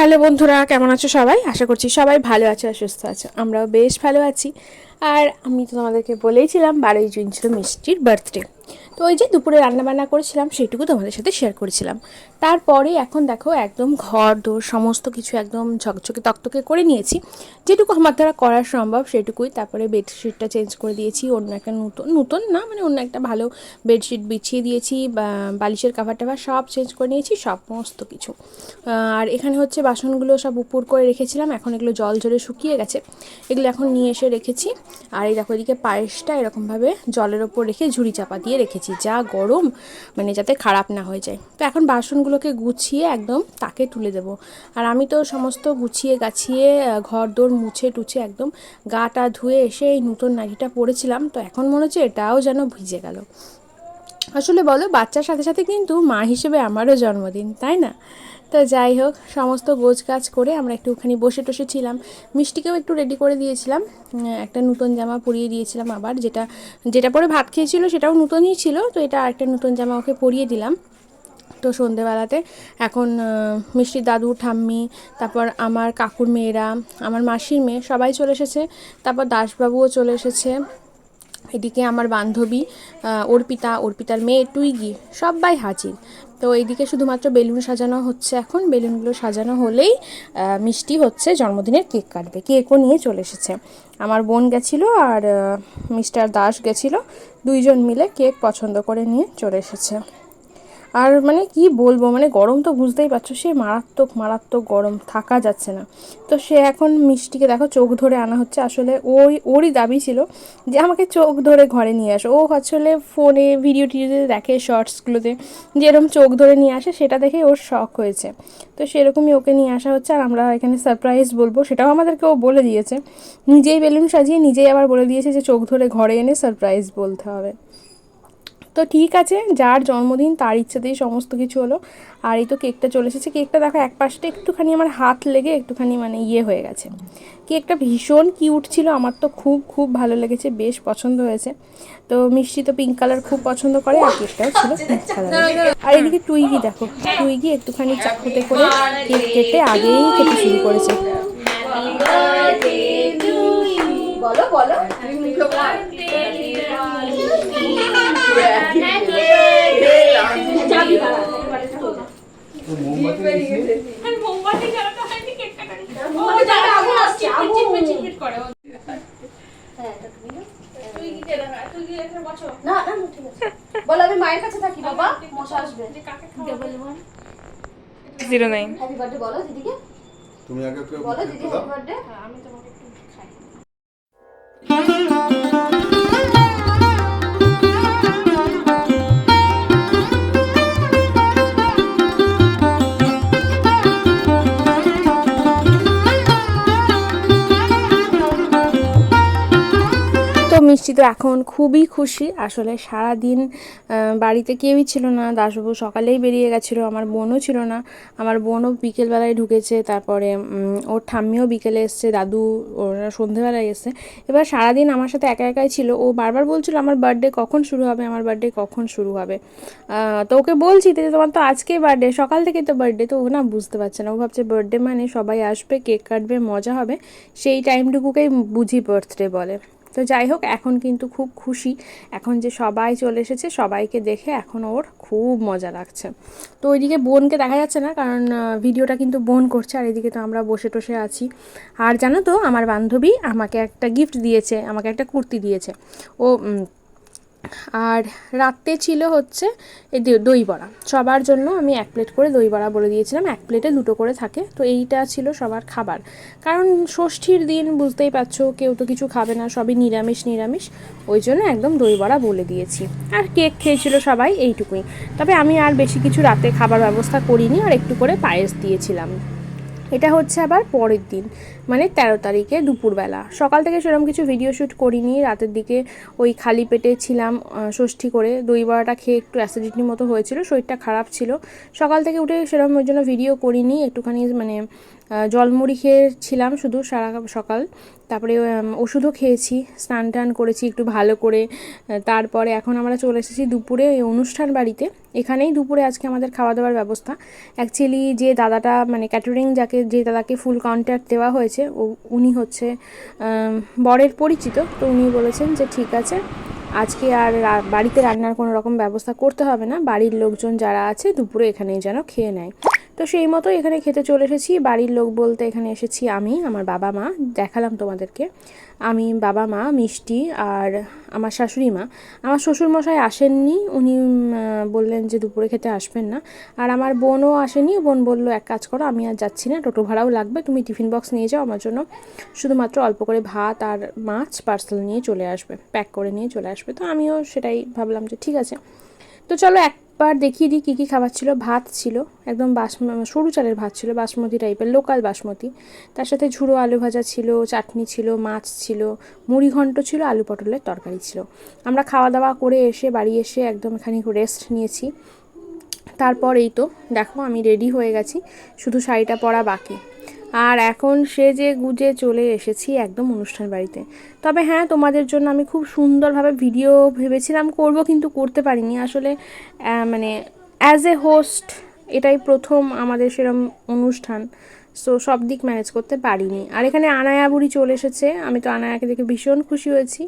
Hello বন্ধুরা, কেমন আছো সবাই? আশা করছি সবাই ভালো আছো আর সুস্থ আছো। আমরাও বেশ ভালো আছি। আর আমি তো তোমাদেরকে বলেইছিলাম 12ই জুন ছিল মিষ্টির বার্থডে। তো ওই যে দুপুরে রান্নাবান্না করেছিলাম সেইটুকু তোমাদের সাথে শেয়ার করেছিলাম। তারপরে এখন দেখো একদম ঘর দোর সমস্ত কিছু একদম ঝকঝকে তকতকে করে নিয়েছি, যেটুকু আমার দ্বারা করা সম্ভব সেটুকুই। তারপরে বেডশিটটা চেঞ্জ করে দিয়েছি, অন্য একটা নতুন নতুন না মানে অন্য একটা ভালো বেডশিট বিছিয়ে দিয়েছি, বালিশের কাভার টাভার সব চেঞ্জ করে নিয়েছি, সমস্ত কিছু। আর এখানে হচ্ছে বাসনগুলো সব উপর করে রেখেছিলাম, এখন এগুলো জল ঝরে শুকিয়ে গেছে, এগুলো এখন নিয়ে এসে রেখেছি। আর এই দেখো এদিকে পায়েসটা এরকমভাবে জলের ওপর রেখে ঝুড়ি চাপা দিয়ে রেখেছি, যা গরম মানে যাতে খারাপ না হয়ে যায়। তো এখন বাসনগুলোকে গুছিয়ে একদম তাকে তুলে দেবো। আর আমি তো সমস্ত গুছিয়ে গাছিয়ে ঘর দোর মুছে টুছে একদম গাটা ধুয়ে এসে এই নতুন নাইটিটা পরেছিলাম, তো এখন মনে হচ্ছে এটাও যেন ভিজে গেল। আসলে বলো, বাচ্চার সাথে সাথে কিন্তু মা হিসেবে আমারও জন্মদিন, তাই না? তো যাই হোক, সমস্ত গোছ কাজ করে আমরা একটুখানি বসে টসে ছিলাম। মিষ্টিকেও একটু রেডি করে দিয়েছিলাম, একটা নতুন জামা পরিয়ে দিয়েছিলাম, আবার যেটা যেটা পরে ভাত খেয়েছিল সেটাও নতুনই ছিল, তো এটা আরেকটা নতুন জামা ওকে পরিয়ে দিলাম। তো সন্ধেবেলাতে এখন মিষ্টির দাদু ঠাম্মি, তারপর আমার কাকুর মেয়েরা, আমার মাসির মেয়ে সবাই চলে এসেছে, তারপর দাসবাবুও চলে এসেছে, এদিকে আমার বান্ধবী অর্পিতার মেয়ে টুইগি, সবাই হাজির। তো এইদিকে শুধুমাত্র বেলুন সাজানো হচ্ছে, এখন বেলুনগুলো সাজানো হলেই মিষ্টি হচ্ছে জন্মদিনের কেক কাটবে। কেকও নিয়ে চলে এসেছে, আমার বোন গেছিলো আর মিস্টার দাস গেছিলো, দুইজন মিলে কেক পছন্দ করে নিয়ে চলে এসেছে। আর মানে কি বলবো, মানে গরম তো বুঝতেই পারছো, সে মারাত্মক মারাত্মক গরম, থাকা যাচ্ছে না। তো সে এখন মিষ্টিকে দেখো চোখ ধরে আনা হচ্ছে, আসলে ওরই দাবি ছিল যে আমাকে চোখ ধরে ঘরে নিয়ে আসো। ও আসলে ফোনে ভিডিও টিডিওতে দেখে, শর্টসগুলোতে যেরকম চোখ ধরে নিয়ে আসে সেটা দেখে ওর শখ হয়েছে, তো সেরকমই ওকে নিয়ে আসা হচ্ছে। আর আমরা এখানে সারপ্রাইজ বলবো সেটাও আমাদেরকে ও বলে দিয়েছে, নিজেই বেলুন সাজিয়ে নিজেই আবার বলে দিয়েছে যে চোখ ধরে ঘরে এনে সারপ্রাইজ বলতে হবে। তো ঠিক আছে, যার জন্মদিন তার ইচ্ছেতেই সমস্ত কিছু হলো। আর এই তো কেকটা চলে এসেছে, কেকটা দেখো এক পাশটা একটুখানি আমার হাত লেগে একটুখানি মানে হয়ে গেছে। কেকটা ভীষণ কিউট ছিল, আমার তো খুব খুব ভালো লেগেছে, বেশ পছন্দ হয়েছে। তো মিষ্টি তো পিঙ্ক কালার খুব পছন্দ করে, আর কেকটাও ছিল পিঙ্ক কালারের। আর এদিকে টুইগি দেখো, টুইগি একটুখানি চাকুতে করে কেক কেটে আগেই খেতে শুরু করেছে। বলো বলো, বলো আমি মায়ের কাছে থাকি বাবা, মশা আসবে। 09 হ্যাপি বার্থডে বলো দিদিকে, তুমি আগে একটু বলো দিদি হ্যাপি বার্থডে। আমি তোমাকে একটু খাই। মিষ্টি তো এখন খুবই খুশি, আসলে সারাদিন বাড়িতে কেউই ছিল না, দাসবাবু সকালেই বেরিয়ে গেছিলো, আমার বোনও ছিল না, আমার বোনও বিকেলবেলায় ঢুকেছে, তারপরে ওর ঠাম্মিও বিকেলে এসছে, দাদু ওরা সন্ধেবেলায় এসছে। এবার সারাদিন আমার সাথে একা একাই ছিল, ও বারবার বলছিল আমার বার্থডে কখন শুরু হবে, আমার বার্থডে কখন শুরু হবে। তো ওকে বলছি যে তোমার তো আজকেই বার্থডে, সকাল থেকেই তো বার্থডে, তো ও না বুঝতে পারছে না, ও ভাবছে বার্থডে মানে সবাই আসবে, কেক কাটবে, মজা হবে, সেই টাইমটুকুকেই বুঝি বার্থডে বলে। তো যাই হোক, এখন কিন্তু খুব খুশি, এখন যে সবাই চলে এসেছে সবাইকে দেখে এখন ওর খুব মজা লাগছে। তো ওইদিকে বোনকে দেখা যাচ্ছে না, কারণ ভিডিওটা কিন্তু বোন করছে, আর এদিকে তো আমরা বসে টসে আছি। আর জানো তো, আমার বান্ধবী আমাকে একটা গিফট দিয়েছে, আমাকে একটা কুর্তি দিয়েছে ও। আর রাতে ছিল হচ্ছে এই দই বড়া, সবার জন্য আমি 1 প্লেট করে দই বড়া বলে দিয়েছিলাম, 1 প্লেটে 2টো করে থাকে, তো এইটা ছিল সবার খাবার। কারণ ষষ্ঠীর দিন বুঝতেই পারছো, কেউ তো কিছু খাবে না, সবই নিরামিষ নিরামিষ, ওই জন্য একদম দই বড়া বলে দিয়েছি। আর কেক খেয়েছিল সবাই, এইটুকুই। তবে আমি আর বেশি কিছু রাতে খাবার ব্যবস্থা করিনি, আর একটু করে পায়েস দিয়েছিলাম। এটা হচ্ছে আবার পরের দিন, মানে 13 তারিখে দুপুরবেলা। সকাল থেকে সেরকম কিছু ভিডিও শ্যুট করিনি, রাতের দিকে ওই খালি পেটে ছিলাম ষষ্ঠী করে, দই বড়াটা খেয়ে একটু অ্যাসিডিটির মতো হয়েছিল, শরীরটা খারাপ ছিল, সকাল থেকে উঠে সেরকম ওই জন্য ভিডিও করিনি, একটুখানি মানে জলমুড়ি খেয়েছিলাম শুধু সারা সকাল। তারপরে ওষুধও খেয়েছি, স্নান টান করেছি একটু ভালো করে। তারপরে এখন আমরা চলে এসেছি দুপুরে এই অনুষ্ঠান বাড়িতে। এখানেই দুপুরে আজকে আমাদের খাওয়া দাওয়ার ব্যবস্থা। অ্যাকচুয়ালি যে দাদাটা মানে ক্যাটারিং যে দাদাকে ফুল কন্ট্রাক্ট দেওয়া হয়েছে উনি হচ্ছে বরের পরিচিত। তো উনি বলেছেন যে ঠিক আছে, আজকে আর বাড়িতে রান্নার কোনো রকম ব্যবস্থা করতে হবে না, বাড়ির লোকজন যারা আছে দুপুরে এখানেই যেন খেয়ে নেয়। তো সেই মতো এখানে খেতে চলে এসেছি। বাড়ির লোক বলতে এখানে এসেছি আমি, আমার বাবা মা, দেখালাম তোমাদেরকে, আমি, বাবা মা, মিষ্টি আর আমার শাশুড়ি মা। আমার শ্বশুরমশাই আসেননি, উনি বললেন যে দুপুরে খেতে আসবেন না। আর আমার বোনও আসেনি, বোন বলল এক কাজ করো, আমি আর যাচ্ছি না, টোটো ভাড়াও লাগবে, তুমি টিফিন বক্স নিয়ে যাও, আমার জন্য শুধুমাত্র অল্প করে ভাত আর মাছ পার্সেল নিয়ে চলে আসবে, প্যাক করে নিয়ে চলে আসবে। তো আমিও সেটাই ভাবলাম যে ঠিক আছে। তো চলো একবার দেখিয়ে দিই কী কী খাবার ছিল। ভাত ছিল, একদম সরু চালের ভাত ছিল, বাসমতি টাইপের, লোকাল বাসমতি। তার সাথে ঝুড়ো আলু ভাজা ছিল, চাটনি ছিল, মাছ ছিল, মুড়ি ঘন্ট ছিল, আলু পটলের তরকারি ছিল। আমরা খাওয়া দাওয়া করে এসে বাড়ি এসে একদম খানিক রেস্ট নিয়েছি। তারপর এই তো দেখো আমি রেডি হয়ে গেছি, শুধু শাড়িটা পরা বাকি। আর এখন সেজে গুজে চলে এসেছি একদম অনুষ্ঠান বাড়িতে। তবে হ্যাঁ, তোমাদের জন্য আমি খুব সুন্দরভাবে ভিডিও ভেবেছিলাম করব, কিন্তু করতে পারিনি আসলে। মানে অ্যাজ এ হোস্ট এটাই প্রথম আমাদের সেরম অনুষ্ঠান, সো সব দিক ম্যানেজ করতে পারিনি। আর এখানে আনায়া বুড়ি চলে এসেছে, আমি তো আনায়াকে দেখে ভীষণ খুশি হয়েছি।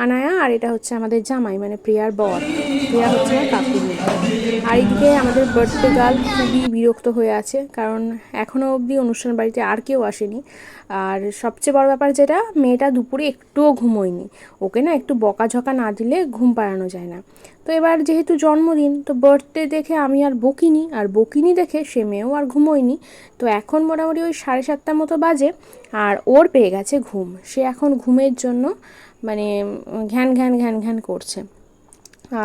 আনায়া আর এটা হচ্ছে আমাদের জামাই মানে প্রিয়ার বর, প্রিয়া হচ্ছে আমার কাকুর মেয়ে। আর এইদিকে আমাদের বার্থডে গার্ল খুবই বিরক্ত হয়ে আছে, কারণ এখনও অবধি অনুষ্ঠান বাড়িতে আর কেউ আসেনি। আর সবচেয়ে বড় ব্যাপার যেটা, মেয়েটা দুপুরে একটুও ঘুমোয়নি। ওকে না একটু বকাঝকা না দিলে ঘুম পাড়ানো যায় না। তো এবার যেহেতু জন্মদিন, তো বার্থডে দেখে আমি আর বকিনি, আর বকিনি দেখে সে মেয়েও আর ঘুমোয়নি। তো এখন মোটামুটি ওই 7:30 মতো বাজে, আর ওর পেয়ে গেছে ঘুম। সে এখন ঘুমের জন্য মানে ঘ্যান ঘ্যান ঘ্যান ঘ্যান করছে।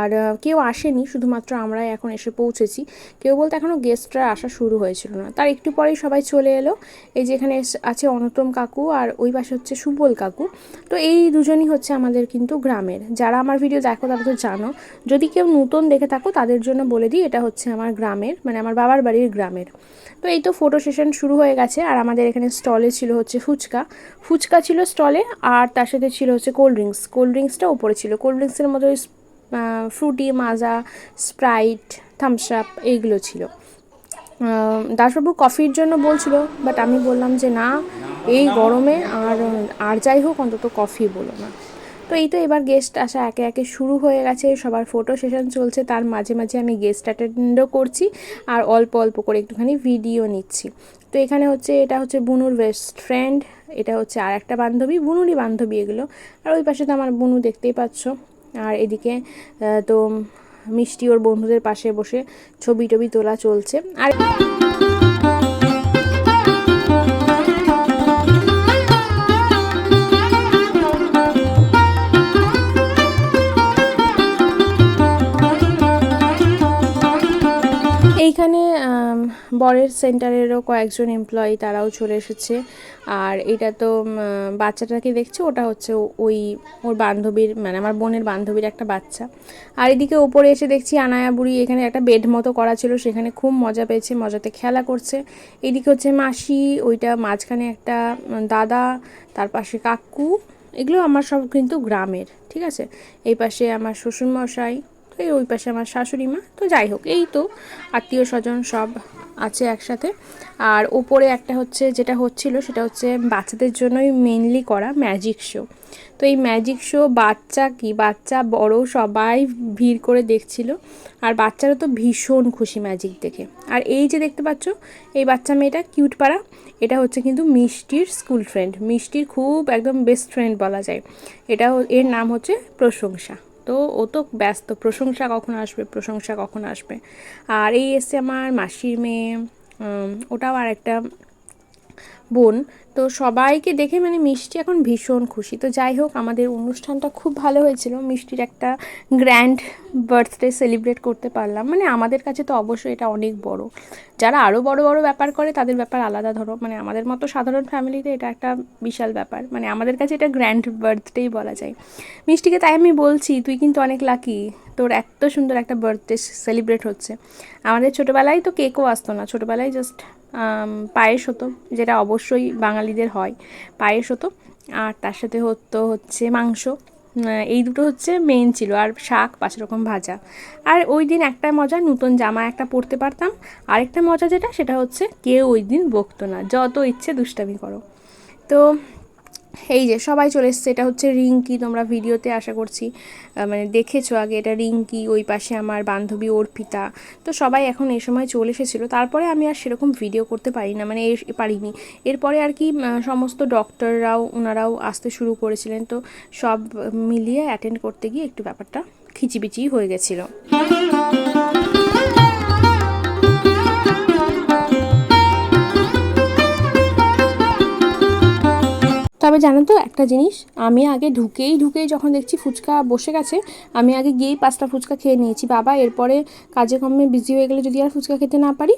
আর কেউ আসেনি, শুধুমাত্র আমরাই এখন এসে পৌঁছেছি। কেউ বলতে এখনও গেস্টরা আসা শুরু হয়েছিল না, তার একটু পরেই সবাই চলে এলো। এই যে এখানে আছে অনতম কাকু, আর ওই পাশে হচ্ছে সুবল কাকু। তো এই দুজনই হচ্ছে আমাদের কিন্তু গ্রামের। যারা আমার ভিডিও দেখো তারা তো জানো, যদি কেউ নতুন দেখে থাকো তাদের জন্য বলে দিই, এটা হচ্ছে আমার গ্রামের মানে আমার বাবার বাড়ির গ্রামের। তো এই তো ফটো সেশন শুরু হয়ে গেছে। আর আমাদের এখানে স্টলে ছিল হচ্ছে ফুচকা ছিল স্টলে, আর তার সাথে ছিল হচ্ছে কোল্ড ড্রিঙ্কসটা উপরে ছিল। কোল্ড ড্রিঙ্কসের মধ্যে ফ্রুটি, মাজা, স্প্রাইট, থামস আপ এইগুলো ছিল। দাসবাবু কফির জন্য বলছিল, বাট আমি বললাম যে না, এই গরমে আর যাই হোক অন্তত কফি বলো না। তো এই তো এবার গেস্ট আসা একে একে শুরু হয়ে গেছে, সবার ফটো সেশন চলছে, তার মাঝে মাঝে আমি গেস্ট অ্যাটেন্ডও করছি আর অল্প অল্প করে একটুখানি ভিডিও নিচ্ছি। তো এখানে হচ্ছে এটা হচ্ছে বুনুর বেস্ট ফ্রেন্ড, এটা হচ্ছে আর একটা বান্ধবী, বুনুরই বান্ধবী এগুলো। আর ওই পাশে তো আমার বুনু, দেখতেই পাচ্ছ। আর এদিকে তো মিষ্টি ওর বন্ধুদের পাশে বসে ছবি টবি তোলা চলছে। আর এইখানে বরের সেন্টারেরও কয়েকজন এমপ্লয়ি তারাও চলে এসেছে। আর এটা তো বাচ্চাটাকে দেখছে, ওটা হচ্ছে ওর বান্ধবীর মানে আমার বোনের বান্ধবীর একটা বাচ্চা। আর এদিকে ওপরে এসে দেখছি আনায়া বুড়ি এখানে একটা বেড মতো করা ছিল, সেখানে খুব মজা পেয়েছে, মজাতে খেলা করছে। এইদিকে হচ্ছে মাসি, ওইটা মাঝখানে একটা দাদা, তার পাশে কাকু, এগুলো আমার সব কিন্তু গ্রামের, ঠিক আছে। এই পাশে আমার শ্বশুরমশাই, তো ওই পাশে আমার শাশুড়ি মা। তো যাই হোক, এই তো আত্মীয় স্বজন সব আছে একসাথে। আর ওপরে একটা হচ্ছে যেটা হচ্ছিল সেটা হচ্ছে বাচ্চাদের জন্যই মেনলি করা ম্যাজিক শো। তো এই ম্যাজিক শো বাচ্চা বড় সবাই ভিড় করে দেখছিল। আর বাচ্চারা তো ভীষণ খুশি ম্যাজিক দেখে। আর এই যে দেখতে পাচ্ছ এই বাচ্চা মেয়েটা কিউট পাড়া, এটা হচ্ছে কিন্তু মিষ্টির স্কুল ফ্রেন্ড, মিষ্টির খুব একদম বেস্ট ফ্রেন্ড বলা যায়। এর নাম হচ্ছে প্রশংসা। তো ও তো ব্যস্ত, প্রশংসা কখন আসবে। আর এই এসছে আমার মাসির মেয়ে, ওটাও আর একটা বোন। তো সবাইকে দেখে মানে মিষ্টি এখন ভীষণ খুশি। তো যাই হোক, আমাদের অনুষ্ঠানটা খুব ভালো হয়েছিল, মিষ্টির একটা গ্র্যান্ড বার্থডে সেলিব্রেট করতে পারলাম। মানে আমাদের কাছে তো অবশ্যই এটা অনেক বড়, যারা আরও বড় বড় ব্যাপার করে তাদের ব্যাপার আলাদা, ধরো মানে আমাদের মতো সাধারণ ফ্যামিলিতে এটা একটা বিশাল ব্যাপার, মানে আমাদের কাছে এটা গ্র্যান্ড বার্থডেই বলা যায়। মিষ্টিকে তাই আমি বলছি, তুই কিন্তু অনেক লাকি, তোর এত সুন্দর একটা বার্থডে সেলিব্রেট হচ্ছে। আমাদের ছোটোবেলায় তো কেকও আসতো না, ছোটোবেলায় জাস্ট পায়েস হতো, যেটা অবশ্যই বাঙালিদের হয়, পায়েস হতো। আর তার সাথে হচ্ছে মাংস। এই দুটো হচ্ছে মেন ছিল, আর শাক 5 রকম ভাজা। আর ওই দিন একটা মজা, নতুন জামা একটা পরতে পারতাম। আরেকটা মজা যেটা, সেটা হচ্ছে কেউ ওই দিন বকতো না, যত ইচ্ছে দুষ্টামি করো। তো এই যে সবাই চলে এসছে, এটা হচ্ছে রিঙ্কি, তোমরা ভিডিওতে আশা করছি মানে দেখেছো আগে, এটা রিঙ্কি, ওই পাশে আমার বান্ধবী অর্পিতা। তো সবাই এখন এই সময় চলে এসেছিলো, তারপরে আমি আর সেরকম ভিডিও করতে পারি না, মানে পারিনি। এরপরে আর কি সমস্ত ডক্টররাও ওনারাও আসতে শুরু করেছিলেন, তো সব মিলিয়ে অ্যাটেন্ড করতে গিয়ে একটু ব্যাপারটা খিচিবিচি হয়ে গেছিলো। তবে জানো তো একটা জিনিস, আমি আগে ঢুকেই যখন দেখছি ফুচকা বসে গেছে, আমি আগে গিয়েই 5টা ফুচকা খেয়ে নিয়েছি। বাবা এরপরে কাজে কর্মে বিজি হয়ে গেলে যদি আর ফুচকা খেতে না পারি।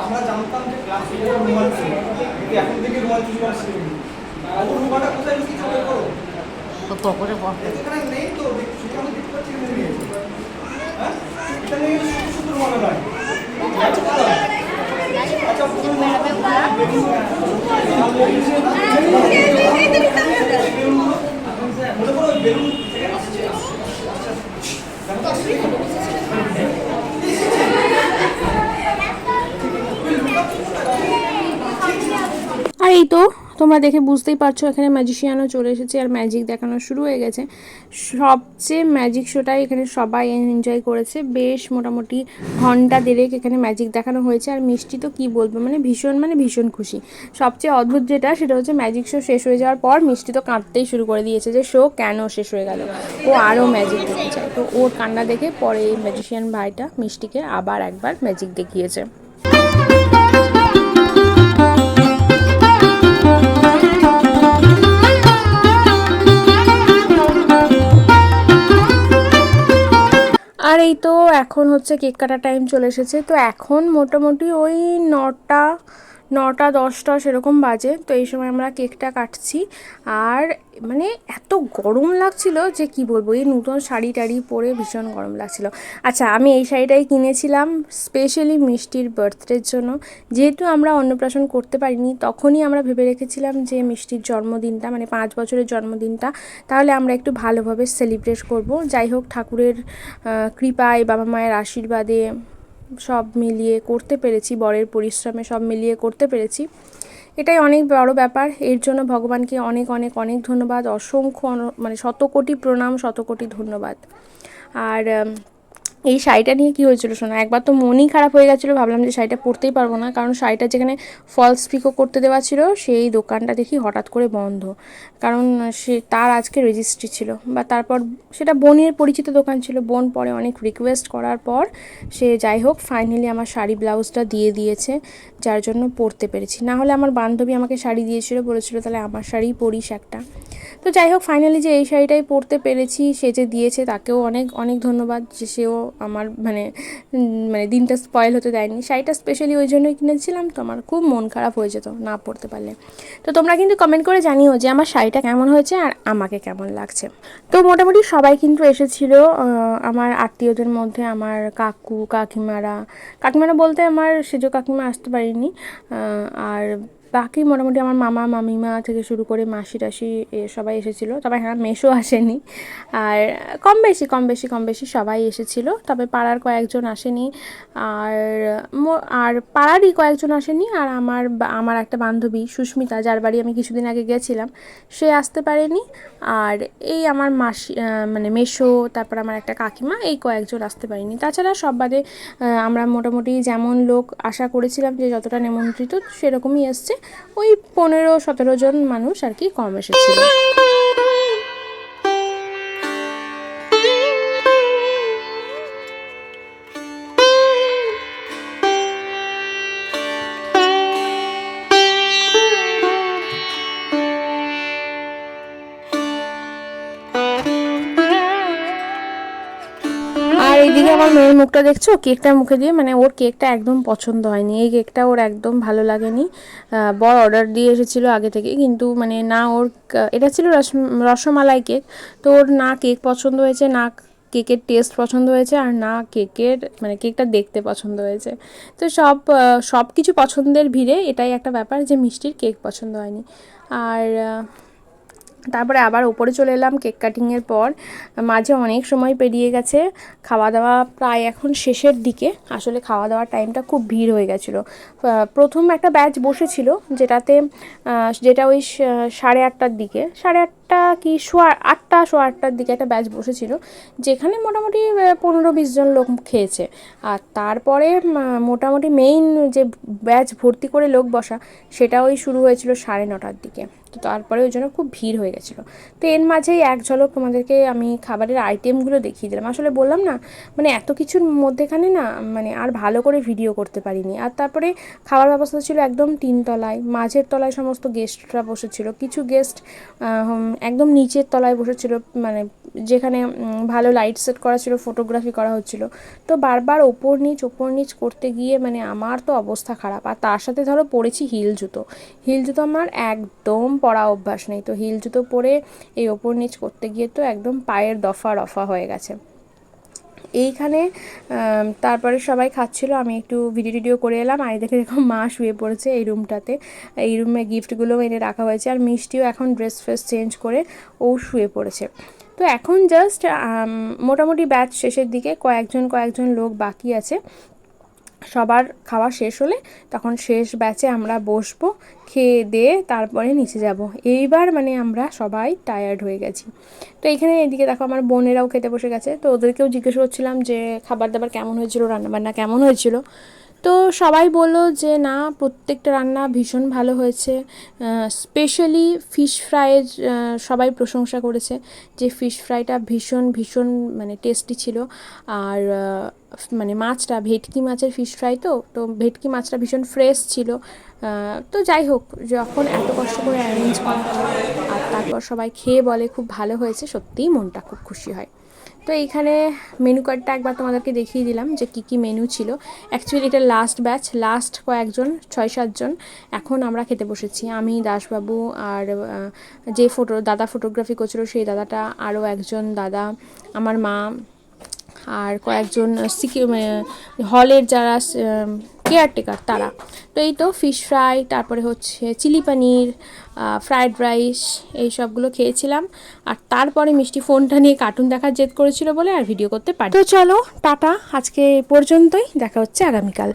আমরা জানতাম যে ক্লাস রুমাল ছিল, এখন থেকে রুমাল চুরি করা ছিল। রুমালটা কোথায় লুকিয়ে চলে করো তো পকেটে এখানে নেই তো, সেটা আমি দেখতে পাচ্ছি না। হ্যাঁ, এটা নেই, শুধু রুমাল নয়। আচ্ছা ফুল মেলাবে মনে করো বেলুন আর এই তো তোমরা দেখে বুঝতেই পারছো, এখানে ম্যাজিশিয়ানও চলে এসেছে আর ম্যাজিক দেখানো শুরু হয়ে গেছে। সবচেয়ে ম্যাজিক শোটাই এখানে সবাই এনজয় করেছে, বেশ মোটামুটি ঘন্টা দেড়েক এখানে ম্যাজিক দেখানো হয়েছে। আর মিষ্টি তো কী বলবো, মানে ভীষণ খুশি। সবচেয়ে অদ্ভুত যেটা, সেটা হচ্ছে ম্যাজিক শো শেষ হয়ে যাওয়ার পর মিষ্টি তো কাঁদতেই শুরু করে দিয়েছে যে শো কেন শেষ হয়ে গেল, ও আরও ম্যাজিক দেখতে চায়। তো ওর কান্না দেখে পরে এই ম্যাজিশিয়ান ভাইটা মিষ্টিকে আবার একবার ম্যাজিক দেখিয়েছে। আর এই তো এখন হচ্ছে কেক কাটার টাইম চলে এসেছে। তো এখন মোটামুটি ওই 9টা 10টা সেরকম বাজে। তো এই সময় আমরা কেকটা কাটছি। আর মানে এত গরম লাগছিল যে কি বলবো, এই নতুন শাড়ি টাড়ি পরে ভীষণ গরম লাগছিল। আচ্ছা, আমি এই শাড়িটাই কিনেছিলাম স্পেশালি মিষ্টির বার্থডের জন্য। যেহেতু আমরা অন্নপ্রাশন করতে পারিনি, তখনই আমরা ভেবে রেখেছিলাম যে মিষ্টির জন্মদিনটা, মানে 5 বছরের জন্মদিনটা, তাহলে আমরা একটু ভালোভাবে সেলিব্রেট করব। যাই হোক, ঠাকুরের কৃপায়, বাবা মায়ের আশীর্বাদে সব মিলিয়ে করতে পেরেছি, বরের পরিশ্রমে সব মিলিয়ে করতে পেরেছি। এটাই অনেক বড় ব্যাপার। এর জন্য ভগবানকে অনেক অনেক অনেক ধন্যবাদ, অসংখ্য মানে শতকোটি প্রণাম, শতকোটি ধন্যবাদ। আর এই শাড়িটা নিয়ে কী হয়েছিল শোনো, একবার তো মনই খারাপ হয়ে গেছিলো, ভাবলাম যে শাড়িটা পরতেই পারবো না, কারণ শাড়িটা যেখানে ফলস পিকো করতে দেওয়া ছিল সেই দোকানটা দেখি হঠাৎ করে বন্ধ। কারণ সে তার আজকে রেজিস্ট্রি ছিল, বা তারপর সেটা বোনের পরিচিত দোকান ছিল। বোন পরে অনেক রিকোয়েস্ট করার পর সে যাই হোক ফাইনালি আমার শাড়ি ব্লাউজটা দিয়ে দিয়েছে, যার জন্য পরতে পেরেছি। না হলে আমার বান্ধবী আমাকে শাড়ি দিয়েছিল, বলেছিল তাহলে আমার শাড়িই পরিস একটা। তো যাই হোক ফাইনালি যে এই শাড়িটাই পরতে পেরেছি, সে যে দিয়েছে তাকেও অনেক অনেক ধন্যবাদ, যে সেও আমার মানে দিনটা স্পয়েল হতে দেয়নি। শাড়িটা স্পেশালি ওই জন্যই কিনেছিলাম, তো আমার খুব মন খারাপ হয়ে যেত না পরতে পারলে। তো তোমরা কিন্তু কমেন্ট করে জানিও যে আমার শাড়িটা কেমন হয়েছে আর আমাকে কেমন লাগছে। তো মোটামুটি সবাই কিন্তু এসেছিল, আমার আত্মীয়দের মধ্যে আমার কাকিমারা বলতে আমার সেজ কাকিমা আসতে পারিনি। আর বাকি মোটামুটি আমার মামা মামিমা থেকে শুরু করে মাসি টাসি সবাই এসেছিলো। তবে হ্যাঁ, মেসো আসেনি। আর কম বেশি সবাই এসেছিলো, তবে পাড়ার কয়েকজন আসেনি। আর আর পাড়ারই কয়েকজন আসেনি। আর আমার একটা বান্ধবী সুস্মিতা, যার বাড়ি আমি কিছুদিন আগে গেছিলাম, সে আসতে পারেনি। আর এই আমার মাসি মানে মেসো, তারপর আমার একটা কাকিমা, এই কয়েকজন আসতে পারিনি। তাছাড়া সব বাদে আমরা মোটামুটি যেমন লোক আশা করেছিলাম যে যতটা নিমন্ত্রিত, সেরকমই এসছে। ওই 15-17 জন মানুষ আর কি কম এসেছিল। আর এইদিকে আমার মেয়ের মুখটা দেখছো, কেকটা মুখে দিয়ে, মানে ওর কেকটা একদম পছন্দ হয়নি, এই কেকটা ওর একদম ভালো লাগেনি। বর অর্ডার দিয়ে এসেছিলো আগে থেকে, কিন্তু মানে না ওর এটা ছিল রসমালাই কেক, তো ওর না কেক পছন্দ হয়েছে, না কেকের টেস্ট পছন্দ হয়েছে, আর না কেকের মানে কেকটা দেখতে পছন্দ হয়েছে। তো সব কিছু পছন্দের ভিড়ে এটাই একটা ব্যাপার যে মিষ্টির কেক পছন্দ হয়নি। আর তারপরে আবার ওপরে চলে এলাম কেক কাটিংয়ের পর। মাঝে অনেক সময় পেরিয়ে গেছে, খাওয়া দাওয়া প্রায় এখন শেষের দিকে। আসলে খাওয়া দাওয়ার টাইমটা খুব ভিড় হয়ে গেছিলো। প্রথম একটা ব্যাচ বসেছিল যেটা ওই 8:30টার দিকে, 8:30 কি 8:15 দিকে একটা ব্যাচ বসেছিল, যেখানে মোটামুটি 15-20 জন লোক খেয়েছে। আর তারপরে মোটামুটি মেইন যে ব্যাচ ভর্তি করে লোক বসা, সেটা ওই শুরু হয়েছিল 9:30টার দিকে। তো তারপরে ওই জন্য খুব ভিড় হয়ে গেছিলো। তো এর মাঝেই এক ঝলক তোমাদেরকে আমি খাবারের আইটেমগুলো দেখিয়ে দিলাম। আসলে বললাম না, মানে এত কিছুর মধ্যেখানে না মানে আর ভালো করে ভিডিও করতে পারিনি। আর তারপরে খাবার ব্যবস্থা ছিল একদম 3তলায়, মাঝের তলায় সমস্ত গেস্টরা বসেছিল, কিছু গেস্ট একদম নিচের তলায় বসেছিল, মানে যেখানে ভালো লাইট সেট করা ছিল, ফটোগ্রাফি করা হচ্ছিল। তো বারবার ওপর নিচ করতে গিয়ে মানে আমার তো অবস্থা খারাপ। আর তার সাথে ধরো পরেছি হিল জুতো আমার একদম পরা অভ্যাস নেই, তো হিল জুতো পরে এই ওপর নিচ করতে গিয়ে তো একদম পায়ের দফা রফা হয়ে গেছে। এইখানে তারপরে সবাই খাচ্ছিল, আমি একটু ভিডিও করে এলাম। আর দেখে দেখো মা শুয়ে পড়েছে এই রুমটাতে, এই রুমে গিফটগুলো এনে রাখা হয়েছে, আর মিষ্টিও এখন ড্রেস ফ্রেস চেঞ্জ করে ও শুয়ে পড়েছে। তো এখন জাস্ট মোটামুটি ব্যাচ শেষের দিকে, কয়েকজন লোক বাকি আছে। সবার খাওয়া শেষ হলে তখন শেষ ব্যাচে আমরা বসবো, খেয়ে দিয়ে তারপরে নিচে যাব। এইবার মানে আমরা সবাই টায়ার্ড হয়ে গেছি। তো এইখানে এদিকে দেখো আমার বোনেরাও খেতে বসে গেছে, তো ওদেরকেও জিজ্ঞেস করছিলাম যে খাবার দাবার কেমন হয়েছিল, রান্নাবান্না কেমন হয়েছিল। তো সবাই বললো যে না, প্রত্যেকটা রান্না ভীষণ ভালো হয়েছে। স্পেশালি ফিশ ফ্রাইয়ের সবাই প্রশংসা করেছে, যে ফিশ ফ্রাইটা ভীষণ ভীষণ মানে টেস্টি ছিল। আর মানে মাছটা ভেটকি মাছের ফিশ ফ্রাই, তো ভেটকি মাছটা ভীষণ ফ্রেশ ছিল। তো যাই হোক, যখন এত কষ্ট করে অ্যারেঞ্জ করা হয় আর তারপর সবাই খেয়ে বলে খুব ভালো হয়েছে, সত্যিই মনটা খুব খুশি হয়। তো এইখানে মেনু কার্ডটা একবার তোমাদেরকে দেখিয়ে দিলাম যে কী কী মেনু ছিল। অ্যাকচুয়ালি এটা লাস্ট ব্যাচ, লাস্ট কয়েকজন 6-7 জন এখন আমরা খেতে বসেছি। আমি, দাসবাবু, আর যে দাদা ফটোগ্রাফি করছিল সেই দাদাটা, আরও একজন দাদা, আমার মা, আর কয়েকজন হলের যারা কেয়ারটেকার তারা। তো এই তো ফিশ ফ্রাই, তারপরে হচ্ছে চিলি পনির, ফ্রায়েড রাইস, এই সবগুলো খেয়েছিলাম। আর তারপরে মিষ্টি ফোনটা নিয়ে কার্টুন দেখার জেদ করেছিল বলে আর ভিডিও করতে পারি। তো চলো টাটা, আজকে পর্যন্তই, দেখা হচ্ছে আগামীকাল।